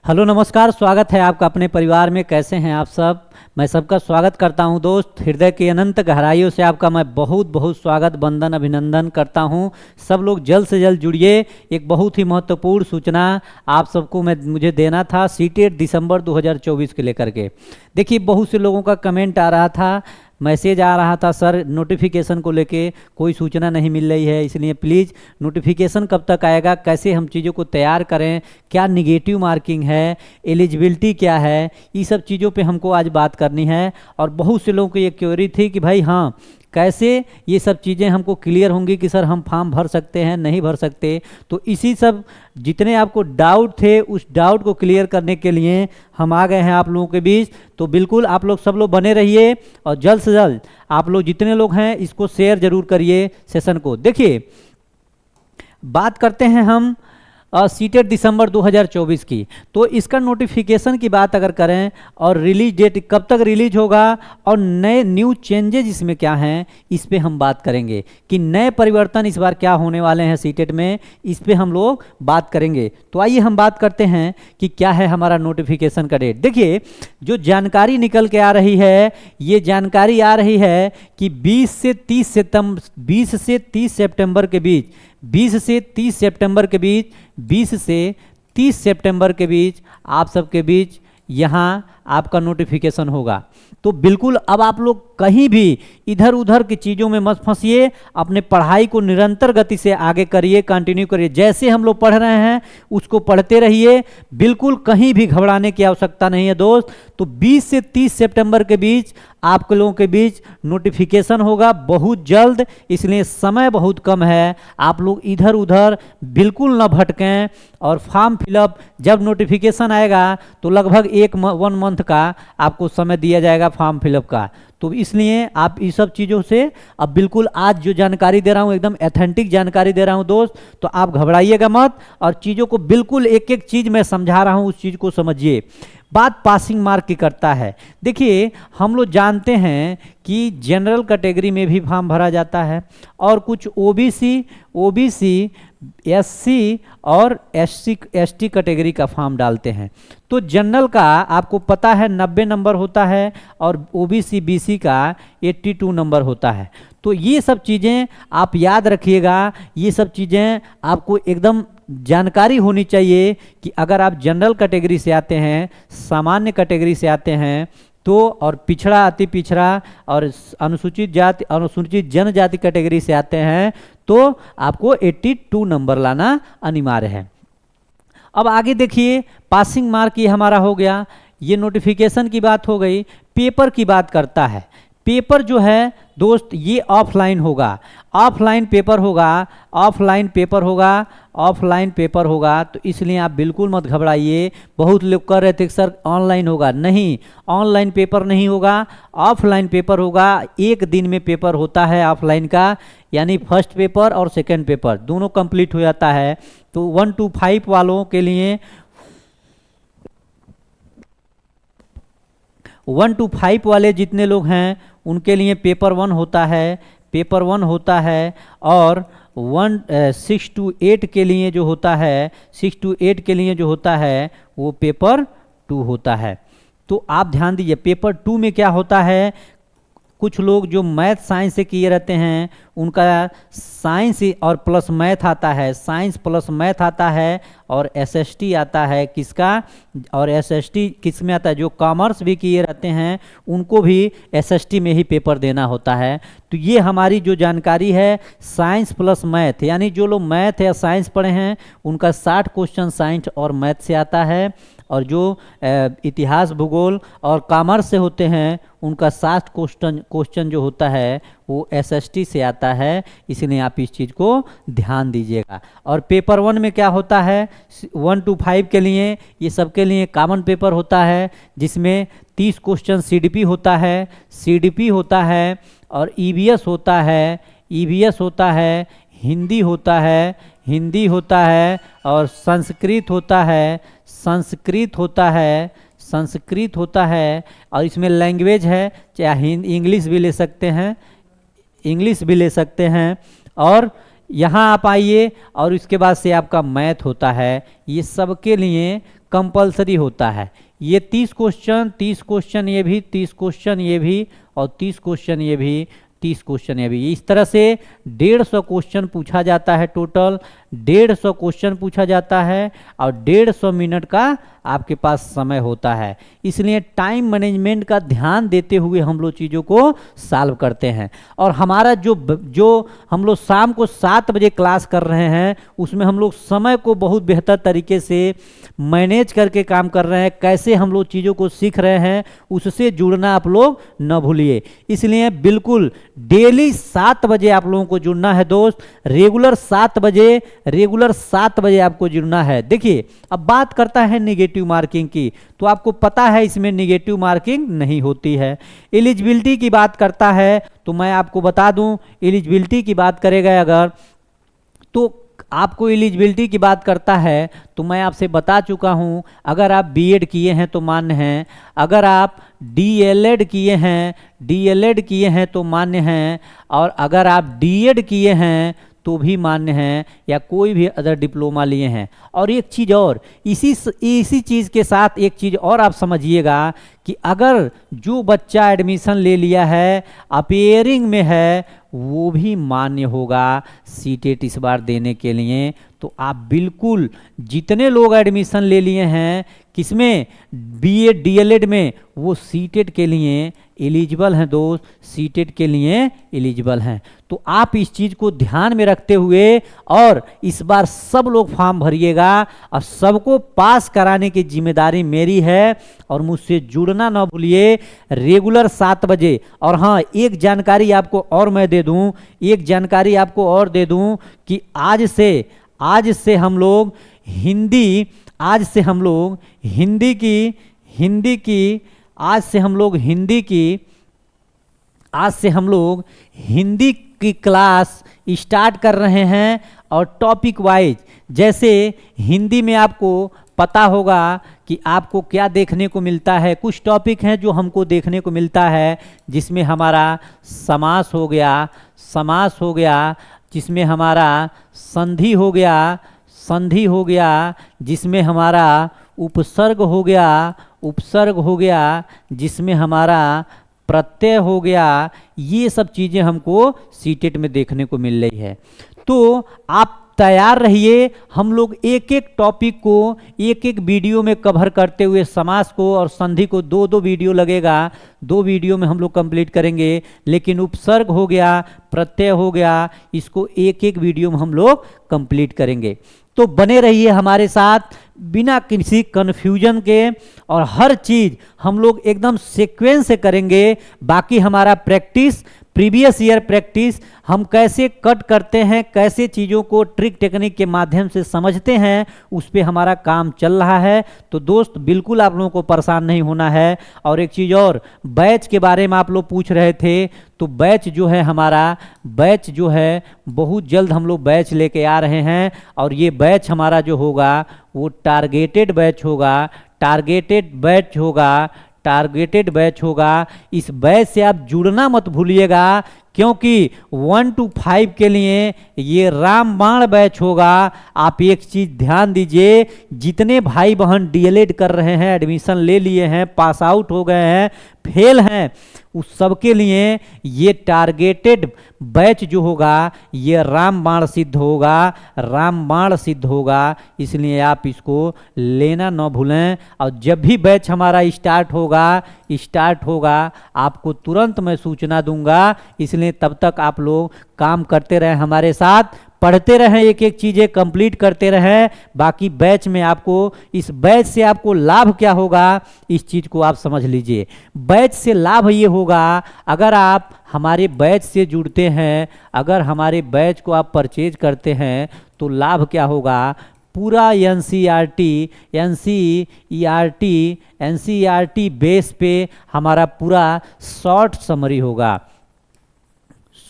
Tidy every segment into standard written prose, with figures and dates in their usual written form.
Hello नमस्कार, स्वागत है आपका अपने परिवार में। कैसे हैं आप सब? मैं सबका स्वागत करता हूं दोस्त। हृदय की अनंत गहराइयों से आपका मैं बहुत बहुत स्वागत, वंदन, अभिनंदन करता हूं। सब लोग जल्द से जल्द जुड़िए। एक बहुत ही महत्वपूर्ण सूचना आप सबको मुझे देना था सीटेट दिसंबर 2024 के लेकर के। देखिए, बहुत से लोगों का कमेंट आ रहा था, मैसेज आ रहा था, सर नोटिफिकेशन को लेके कोई सूचना नहीं मिल रही है, इसलिए प्लीज़ नोटिफिकेशन कब तक आएगा, कैसे हम चीज़ों को तैयार करें, क्या निगेटिव मार्किंग है, एलिजिबिलिटी क्या है, ये सब चीज़ों पे हमको आज बात करनी है। और बहुत से लोगों को ये क्वेरी थी कि भाई हाँ, कैसे ये सब चीज़ें हमको क्लियर होंगी कि सर हम फॉर्म भर सकते हैं, नहीं भर सकते। तो इसी सब जितने आपको डाउट थे, उस डाउट को क्लियर करने के लिए हम आ गए हैं आप लोगों के बीच। तो बिल्कुल आप लोग सब लोग बने रहिए और जल्द से जल्द आप लोग जितने लोग हैं इसको शेयर जरूर करिए सेशन को। देखिए, बात करते हैं हम सीटेट दिसंबर 2024 की। तो इसका नोटिफिकेशन की बात अगर करें और रिलीज डेट कब तक रिलीज होगा और नए न्यू चेंजेज इसमें क्या हैं, इस पे हम बात करेंगे कि नए परिवर्तन इस बार क्या होने वाले हैं सीटेट में, इस पे हम लोग बात करेंगे। तो आइए हम बात करते हैं कि क्या है हमारा नोटिफिकेशन का डेट। देखिए, जो जानकारी निकल के आ रही है, ये जानकारी आ रही है कि 20 से 30 सितंबर के बीच 20 से 30 सितंबर के बीच 20 से 30 सितंबर के बीच आप सबके बीच यहाँ आपका नोटिफिकेशन होगा। तो बिल्कुल अब आप लोग कहीं भी इधर उधर की चीज़ों में मत फंसिए, अपने पढ़ाई को निरंतर गति से आगे करिए, कंटिन्यू करिए। जैसे हम लोग पढ़ रहे हैं उसको पढ़ते रहिए, बिल्कुल कहीं भी घबराने की आवश्यकता नहीं है दोस्त। तो 20 से 30 सितंबर के बीच आप लोगों के बीच नोटिफिकेशन होगा बहुत जल्द, इसलिए समय बहुत कम है। आप लोग इधर उधर बिल्कुल न भटकें और फॉर्म फिलअप जब नोटिफिकेशन आएगा तो लगभग 1 मंथ का आपको समय दिया जाएगा फॉर्म फिलअप का। तो इसलिए आप इस सब चीज़ों से अब बिल्कुल आज जो जानकारी दे रहा हूँ एकदम ऑथेंटिक जानकारी दे रहा हूँ दोस्त, तो आप घबराइएगा मत और चीज़ों को बिल्कुल एक एक चीज़ मैं समझा रहा हूँ, उस चीज़ को समझिए। बात पासिंग मार्क की करता है। देखिए, हम लोग जानते हैं कि जनरल कैटेगरी में भी फॉर्म भरा जाता है और कुछ ओबीसी एससी और एसटी कैटेगरी का फॉर्म डालते हैं। तो जनरल का आपको पता है 90 नंबर होता है और ओबीसी बीसी का 82 नंबर होता है। तो ये सब चीज़ें आप याद रखिएगा, ये सब चीज़ें आपको एकदम जानकारी होनी चाहिए कि अगर आप जनरल कैटेगरी से आते हैं, सामान्य कैटेगरी से आते हैं तो, और पिछड़ा, अति पिछड़ा और अनुसूचित जाति, अनुसूचित जनजाति कैटेगरी से आते हैं तो आपको 82 नंबर लाना अनिवार्य है। अब आगे देखिए, पासिंग मार्क ये हमारा हो गया, ये नोटिफिकेशन की बात हो गई। पेपर की बात करता है। पेपर जो है दोस्त ये ऑफलाइन होगा, ऑफलाइन पेपर होगा, ऑफलाइन पेपर होगा, ऑफलाइन पेपर होगा। तो इसलिए आप बिल्कुल मत घबराइए। बहुत लोग कह रहे थे कि सर ऑनलाइन होगा, नहीं, ऑनलाइन पेपर नहीं होगा, ऑफलाइन पेपर होगा। एक दिन में पेपर होता है ऑफलाइन का, यानी फर्स्ट पेपर और सेकंड पेपर दोनों कंप्लीट हो जाता है। तो 1 to 5 वालों के लिए 1 to 5 वाले जितने लोग हैं उनके लिए पेपर 1 होता है, पेपर 1 होता है। और 6 to 8 के लिए जो होता है, 6 to 8 के लिए जो होता है वो पेपर 2 होता है। तो आप ध्यान दीजिए, पेपर 2 में क्या होता है, कुछ लोग जो मैथ साइंस से किए रहते हैं उनका साइंस और प्लस मैथ आता है, साइंस प्लस मैथ आता है और एसएसटी आता है किसका, और एसएसटी किस में आता है, जो कॉमर्स भी किए रहते हैं उनको भी एसएसटी में ही पेपर देना होता है। तो ये हमारी जो जानकारी है साइंस प्लस मैथ, यानी जो लोग मैथ या साइंस पढ़े हैं उनका 60 क्वेश्चन साइंस और मैथ से आता है, और जो इतिहास भूगोल और कॉमर्स से होते हैं उनका 60 क्वेश्चन जो होता है वो एसएसटी से आता है। इसलिए आप इस चीज़ को ध्यान दीजिएगा। और पेपर 1 में क्या होता है, 1 to 5 के लिए ये सबके लिए कॉमन पेपर होता है जिसमें 30 क्वेश्चन सीडीपी होता है, सीडीपी होता है और ईवीएस होता है, ईवीएस होता है, हिंदी होता है, हिंदी होता है और संस्कृत होता है, संस्कृत होता है, संस्कृत होता है। और इसमें लैंग्वेज है, चाहे इंग्लिश भी ले सकते हैं, इंग्लिश भी ले सकते हैं। और यहाँ आप आइए और इसके बाद से आपका मैथ होता है, ये सबके लिए कंपलसरी होता है। ये 30 क्वेश्चन ये भी, 30 क्वेश्चन ये भी, और 30 क्वेश्चन ये भी, 30 क्वेश्चन ये भी। इस तरह से 150 क्वेश्चन पूछा जाता है, टोटल 150 क्वेश्चन पूछा जाता है, और 150 मिनट का आपके पास समय होता है। इसलिए टाइम मैनेजमेंट का ध्यान देते हुए हम लोग चीज़ों को सॉल्व करते हैं। और हमारा जो हम लोग शाम को 7 बजे क्लास कर रहे हैं, उसमें हम लोग समय को बहुत बेहतर तरीके से मैनेज करके काम कर रहे हैं। कैसे हम लोग चीज़ों को सीख रहे हैं, उससे जुड़ना आप लोग न भूलिए। इसलिए बिल्कुल डेली 7 बजे आप लोगों को जुड़ना है दोस्त, रेगुलर 7 बजे आपको जुड़ना है। देखिए, अब बात करता है नेगेटिव मार्किंग की, तो आपको पता है इसमें नेगेटिव मार्किंग नहीं होती है। एलिजिबिलिटी की बात करता है, तो मैं आपको बता दूं, एलिजिबिलिटी की बात करेगा अगर, तो आपको एलिजिबिलिटी की बात करता है तो मैं आपसे बता चुका हूं, अगर आप बीएड किए हैं तो मान्य हैं, अगर आप डीएलएड किए हैं तो मान्य हैं, और अगर आप डीएड किए हैं तो भी मान्य हैं, या कोई भी अदर डिप्लोमा लिए हैं। और एक चीज़ और, इसी चीज़ के साथ एक चीज़ और आप समझिएगा कि अगर जो बच्चा एडमिशन ले लिया है, अपेयरिंग में है, वो भी मान्य होगा सीटेट इस बार देने के लिए। तो आप बिल्कुल जितने लोग एडमिशन ले लिए हैं किसमें, बीएड डीएलएड में, वो सीटेट के लिए एलिजिबल हैं दोस्त, सीटेट के लिए एलिजिबल हैं। तो आप इस चीज़ को ध्यान में रखते हुए और इस बार सब लोग फॉर्म भरिएगा, और सबको पास कराने की जिम्मेदारी मेरी है। और मुझसे जुड़ना ना भूलिए रेगुलर 7 बजे। और हाँ, एक जानकारी आपको और मैं दे दूं, कि आज से हम लोग हिंदी की क्लास स्टार्ट कर रहे हैं। और टॉपिक वाइज, जैसे हिंदी में आपको पता होगा कि आपको क्या देखने को मिलता है। कुछ टॉपिक हैं जो हमको देखने को मिलता है, जिसमें हमारा समास हो गया, जिसमें हमारा संधि हो गया, जिसमें हमारा उपसर्ग हो गया, जिसमें हमारा प्रत्यय हो गया। ये सब चीज़ें हमको सीटेट में देखने को मिल रही है। तो आप तैयार रहिए, हम लोग एक एक टॉपिक को एक एक वीडियो में कवर करते हुए, समास को और संधि को 2-2 वीडियो लगेगा, 2 वीडियो में हम लोग कंप्लीट करेंगे। लेकिन उपसर्ग हो गया, प्रत्यय हो गया, इसको एक एक वीडियो में हम लोग कंप्लीट करेंगे। तो बने रहिए हमारे साथ बिना किसी कन्फ्यूजन के, और हर चीज़ हम लोग एकदम सीक्वेंस से करेंगे। बाकी हमारा प्रैक्टिस, प्रीवियस ईयर प्रैक्टिस, हम कैसे कट करते हैं, कैसे चीज़ों को ट्रिक टेक्निक के माध्यम से समझते हैं, उस पर हमारा काम चल रहा है। तो दोस्त बिल्कुल आप लोगों को परेशान नहीं होना है। और एक चीज़ और, बैच के बारे में आप लोग पूछ रहे थे, तो बैच जो है बहुत जल्द हम लोग बैच लेके आ रहे हैं। और ये बैच हमारा जो होगा वो टारगेटेड बैच होगा। इस बैच से आप जुड़ना मत भूलिएगा, क्योंकि 1 to 5 के लिए ये रामबाण बैच होगा। आप एक चीज़ ध्यान दीजिए, जितने भाई बहन डीएलएड कर रहे हैं, एडमिशन ले लिए हैं, पास आउट हो गए हैं, फेल हैं, उस सब के लिए ये टारगेटेड बैच जो होगा ये रामबाण सिद्ध होगा। इसलिए आप इसको लेना न भूलें। और जब भी बैच हमारा स्टार्ट होगा आपको तुरंत मैं सूचना दूंगा। इसलिए तब तक आप लोग काम करते रहें हमारे साथ, पढ़ते रहें, एक एक चीज़ें कंप्लीट करते रहें। बाकी बैच में आपको, इस बैच से आपको लाभ क्या होगा, इस चीज़ को आप समझ लीजिए। बैच से लाभ ये होगा, अगर आप हमारे बैच से जुड़ते हैं, अगर हमारे बैच को आप परचेज करते हैं, तो लाभ क्या होगा, पूरा एनसीईआरटी बेस पे हमारा पूरा शॉर्ट समरी होगा।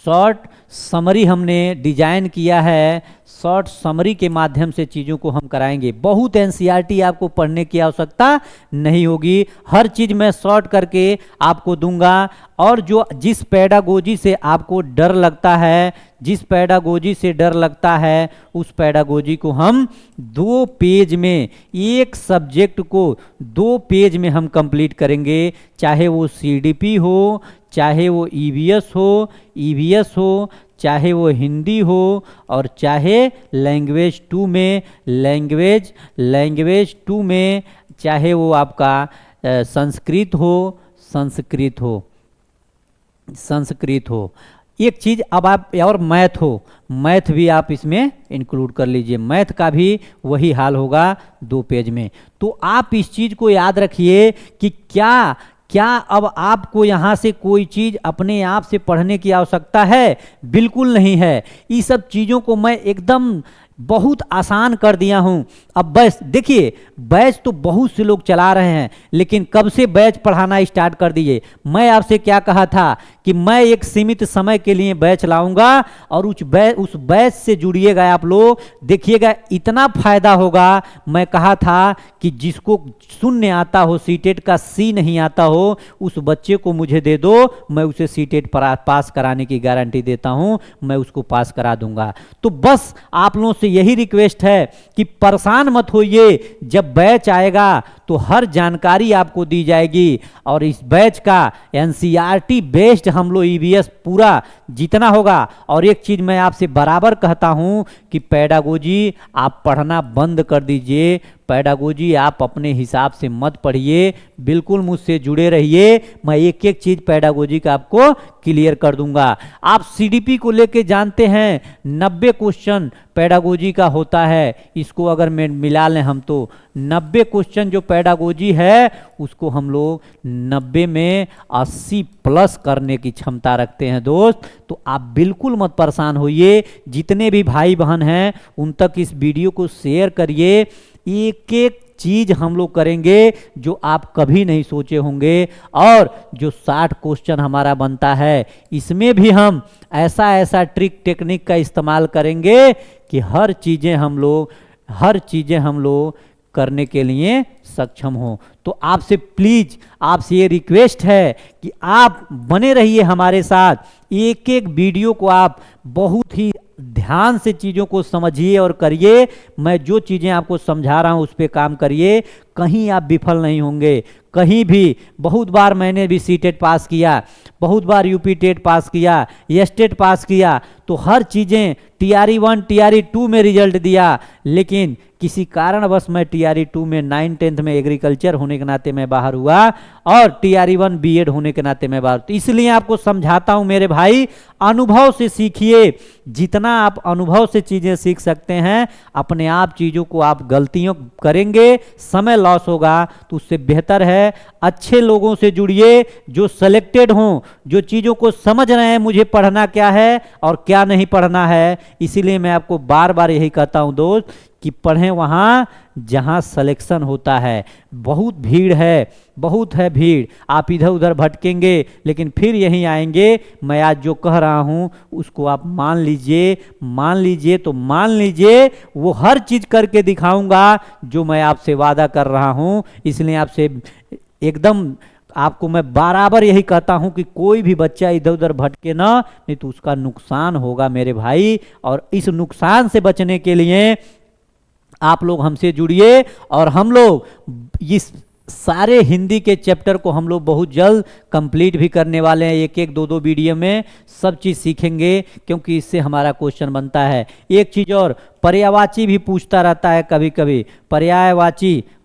शॉर्ट समरी हमने डिजाइन किया है, शॉर्ट समरी के माध्यम से चीज़ों को हम कराएंगे। बहुत एनसीईआरटी आपको पढ़ने की आवश्यकता नहीं होगी, हर चीज़ मैं शॉर्ट करके आपको दूंगा। और जो जिस पेडागोजी से आपको डर लगता है, जिस पेडागोजी से डर लगता है, उस पेडागोजी को हम 2 पेज में, एक सब्जेक्ट को 2 पेज में हम कंप्लीट करेंगे। चाहे वो सीडीपी हो, चाहे वो ईवीएस हो, चाहे वो हिंदी हो, और चाहे लैंग्वेज 2 में, लैंग्वेज 2 में चाहे वो आपका संस्कृत हो। एक चीज़ अब आप, और मैथ भी आप इसमें इंक्लूड कर लीजिए। मैथ का भी वही हाल होगा 2 पेज में। तो आप इस चीज़ को याद रखिए कि क्या अब आपको यहाँ से कोई चीज़ अपने आप से पढ़ने की आवश्यकता है? बिल्कुल नहीं है। ये सब चीज़ों को मैं एकदम बहुत आसान कर दिया हूँ। अब बैच देखिए, बैच तो बहुत से लोग चला रहे हैं, लेकिन कब से बैच पढ़ाना स्टार्ट कर दिए? मैं आपसे क्या कहा था कि मैं एक सीमित समय के लिए बैच लाऊंगा, और उस बैच से जुड़िएगा आप लोग, देखिएगा इतना फायदा होगा। मैं कहा था कि जिसको शून्य आता हो, सीटेट का सी नहीं आता हो, उस बच्चे को मुझे दे दो, मैं उसे सीटेट पास कराने की गारंटी देता हूँ, मैं उसको पास करा दूंगा। तो बस आप लोगों से यही रिक्वेस्ट है कि परेशान मत होइए, जब बैच आएगा तो हर जानकारी आपको दी जाएगी। और इस बैच का एनसीईआरटी बेस्ड हम लोग ईवीएस पूरा जितना होगा। और एक चीज मैं आपसे बराबर कहता हूं कि पेडागोजी आप पढ़ना बंद कर दीजिए। पेडागोजी आप अपने हिसाब से मत पढ़िए, बिल्कुल मुझसे जुड़े रहिए। मैं एक एक चीज पेडागोजी का आपको क्लियर कर दूंगा। आप सीडीपी को लेके जानते हैं 90 क्वेश्चन पेडागोजी का होता है। इसको अगर मैं मिला लें हम, तो 90 क्वेश्चन जो पेडागोजी है उसको हम लोग 90 में 80 प्लस करने की क्षमता रखते हैं दोस्त। तो आप बिल्कुल मत परेशान होइए। जितने भी भाई बहन हैं उन तक इस वीडियो को शेयर करिए। एक एक चीज हम लोग करेंगे जो आप कभी नहीं सोचे होंगे। और जो 60 क्वेश्चन हमारा बनता है, इसमें भी हम ऐसा ट्रिक टेक्निक का इस्तेमाल करेंगे कि हर चीजें हम लोग करने के लिए सक्षम हो। तो आपसे प्लीज, आपसे ये रिक्वेस्ट है कि आप बने रहिए हमारे साथ। एक एक वीडियो को आप बहुत ही ध्यान से चीज़ों को समझिए और करिए। मैं जो चीज़ें आपको समझा रहा हूँ उस पर काम करिए, कहीं आप विफल नहीं होंगे कहीं भी। बहुत बार मैंने भी सीटेट पास किया, बहुत बार यूपी टेट पास किया, एस्टेट पास किया, तो हर चीज़ें टीआरई 1 टीआरई 2 में रिजल्ट दिया। लेकिन किसी कारणवश मैं टीआरई 2 में 9th-10th में एग्रीकल्चर होने के नाते मैं बाहर हुआ, और टीआरई 1 बीएड होने के नाते मैं बाहर। तो इसलिए आपको समझाता हूं मेरे भाई, अनुभव से सीखिए। जितना आप अनुभव से चीज़ें सीख सकते हैं, अपने आप चीज़ों को आप गलतियों करेंगे, समय लॉस होगा, तो उससे बेहतर है अच्छे लोगों से जुड़िए जो सेलेक्टेड हों, जो चीज़ों को समझ रहे हैं मुझे पढ़ना क्या है और क्या नहीं पढ़ना है। इसीलिए मैं आपको बार बार यही कहता हूं दोस्त कि पढ़ें वहाँ जहाँ सिलेक्शन होता है। बहुत भीड़ है, बहुत है भीड़, आप इधर उधर भटकेंगे लेकिन फिर यहीं आएंगे। मैं आज जो कह रहा हूँ उसको आप मान लीजिए तो मान लीजिए, वो हर चीज़ करके दिखाऊंगा जो मैं आपसे वादा कर रहा हूँ। इसलिए आपसे एकदम आपको मैं बराबर यही कहता हूं कि कोई भी बच्चा इधर उधर भटके ना, नहीं तो उसका नुकसान होगा मेरे भाई। और इस नुकसान से बचने के लिए आप लोग हमसे जुड़िए, और हम लोग इस सारे हिंदी के चैप्टर को हम लोग बहुत जल्द कंप्लीट भी करने वाले हैं। एक एक दो दो वीडियो में सब चीज़ सीखेंगे, क्योंकि इससे हमारा क्वेश्चन बनता है। एक चीज़ और, पर्यायवाची भी पूछता रहता है कभी कभी,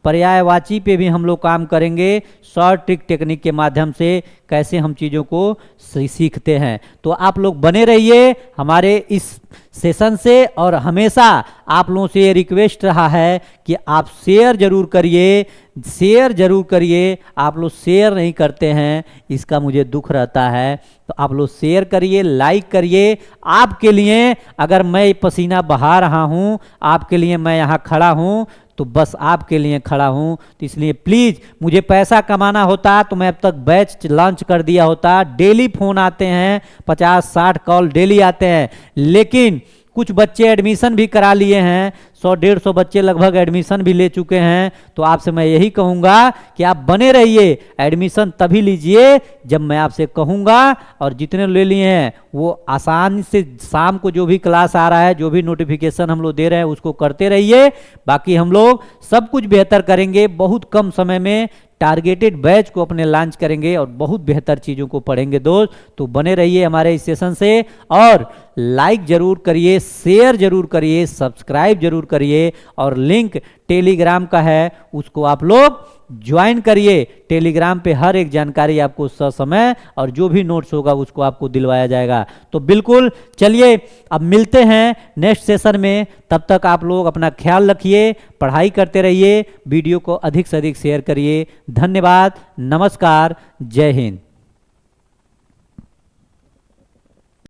पर्यायवाची पे भी हम लोग काम करेंगे। शॉर्ट ट्रिक टेक्निक के माध्यम से कैसे हम चीज़ों को सीखते हैं। तो आप लोग बने रहिए हमारे इस सेशन से, और हमेशा आप लोगों से ये रिक्वेस्ट रहा है कि आप शेयर जरूर करिए। आप लोग शेयर नहीं करते हैं, इसका मुझे दुख रहता है। तो आप लोग शेयर करिए, लाइक करिए। आपके लिए अगर मैं पसीना बहा रहा हूँ, आपके लिए मैं यहाँ खड़ा हूँ, तो बस आपके लिए खड़ा हूँ। तो इसलिए प्लीज़, मुझे पैसा कमाना होता तो मैं अब तक बैच लॉन्च कर दिया होता। डेली फ़ोन आते हैं, 50-60 कॉल डेली आते हैं, लेकिन कुछ बच्चे एडमिशन भी करा लिए हैं, 100-150 बच्चे लगभग एडमिशन भी ले चुके हैं। तो आपसे मैं यही कहूँगा कि आप बने रहिए, एडमिशन तभी लीजिए जब मैं आपसे कहूँगा। और जितने ले लिए हैं वो आसानी से शाम को जो भी क्लास आ रहा है, जो भी नोटिफिकेशन हम लोग दे रहे हैं उसको करते रहिए। बाकी हम लोग सब कुछ बेहतर करेंगे, बहुत कम समय में टारगेटेड बैच को अपने लॉन्च करेंगे और बहुत बेहतर चीज़ों को पढ़ेंगे दोस्त। तो बने रहिए हमारे इस सेशन से, और लाइक जरूर करिए, शेयर जरूर करिए, सब्सक्राइब जरूर करिए, और लिंक टेलीग्राम का है उसको आप लोग ज्वाइन करिए। टेलीग्राम पे हर एक जानकारी आपको ससमय और जो भी नोट्स होगा उसको आपको दिलवाया जाएगा। तो बिल्कुल चलिए अब मिलते हैं नेक्स्ट सेशन में, तब तक आप लोग अपना ख्याल रखिए, पढ़ाई करते रहिए, वीडियो को अधिक से अधिक शेयर करिए। धन्यवाद, नमस्कार, जय हिंद।